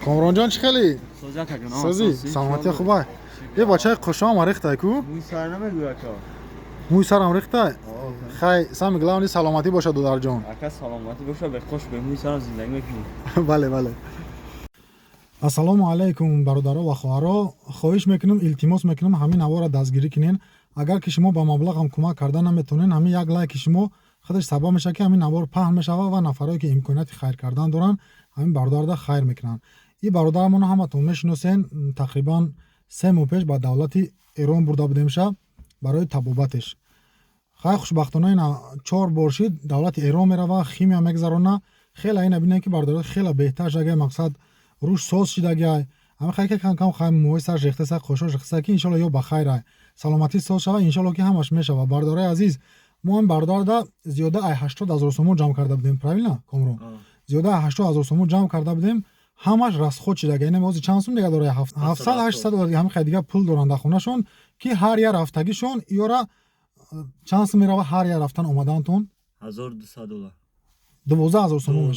کامران جان چی خیلی؟ سازی سلامتی خوبه. یه بچه خوشام ریخته کو؟ موی سر نمیگوید که موی سرم ریخته؟ خیلی سم گلاونی سلامتی باشه دودر جان. اگه سلامتی باشه به خوش به موی سرم زندگی میکنی. بله بله. السلام علیکم برادرها و خواهرها. خواهش میکنم التماس میکنم همین نوار دستگیری کنین. اگر که شما با مبلغ هم کمک کردن نمیتونین همین یک لایک شما خودش سبب میشه که همین نوار پهن میشه و نفرایی که امکانیت خیر کردن دارن همین برادر را خیر میکنن. این برادرمون همتون میشناسین تقریبا 3 ماه پیش با دولت ایران برده بودیمش برای طبابتش. خیلی خوشبختانه اینا 4 بار شد دولت ایران میره و خیمیا میگذرونه. خیلی اینا ببینن که برادر خیلی بهتر شده مقصد روش ساز شده گه. اما خیلی کم خیلی موی سر ریخته سر خوشش ریخته که ان شاء الله یا بخیر سلامتی ساز شود ان شاء الله که همش میشه. و برادرای عزیز ما هم برادر دا زیاده 80000 سوم جمع کرده بودیم پروینا کامران زیاده 80000 سوم جمع کرده بودیم همش راست خود شده گه. اینم از چند سوم دیگه داره 700 800 دلار هم خیلی دیگه پول دارن در خونهشون که هر یه رفتگیشون یورا چند سوم میره هر یه رفتن اومدن تون 1200 دلار 12000 سوم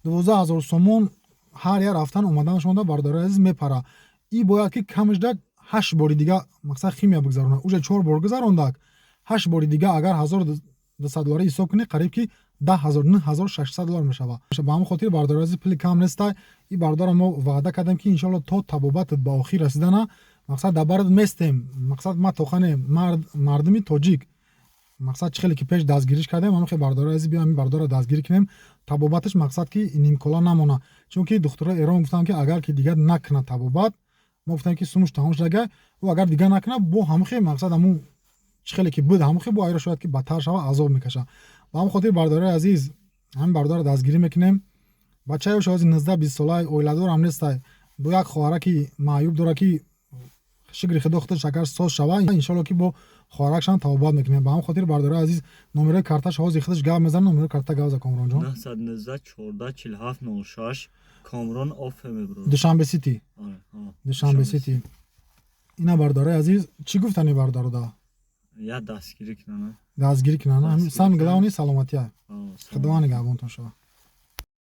12000 سوم هر یه رفتن اومدن شما برادر عزیز میپره. ای باید که کمش داد 8 بار دیگه مقصد خیمیا بگذرونه اوج 4 بار گذروندک 8 بار دیگه اگر 1200 دلار حساب کنی قریب که 10000 9600 دلار میشه. با هم خاطر برادر عزیز پول کم نیست. این برادر ما وعده کردم که ان شاء الله تا طبابت با اخیر رسیدن مقصد دبرد میستیم مقصد ما توخانه مردمی تاجیک مقصد خیلی که پیش دستگیریش کردیم هم خیلی برادر عزیز بیام برادر دستگیری کنیم طبابتش مقصد که نیم کلا نمونه چون که دکتر ایران گفتن که اگر که دیگه نکنه طبابت ما گفتن که سومش تمام شده و اگر دیگه نکنه بو هم خیلی مقصد همون خیلی که بود هم خیلی با ایران شاید که بدتر شوه عذاب میکشه. با هم خاطر برادر عزیز هم برادر دستگیری میکنیم. بچه‌ها شاید 19 20 ساله اولادور هم نیست با یک خواهر که معیوب داره که شکر خداخت شکر ساز شوه ان شاء الله که با خواهرکشان توبات میکنیم. با هم خاطر برادر عزیز نمره کارتش حاضر خودش گام میزنه نمره کارت گاز کامران جان 919 14 47 06 کامران آف برو دوشنبه سیتی دوشنبه سیتی. اینا برادر عزیز چی گفتنی برادر دا یا دستگیری کنن همین سم گلاونی سلامتی خداوند نگهبانتون شود.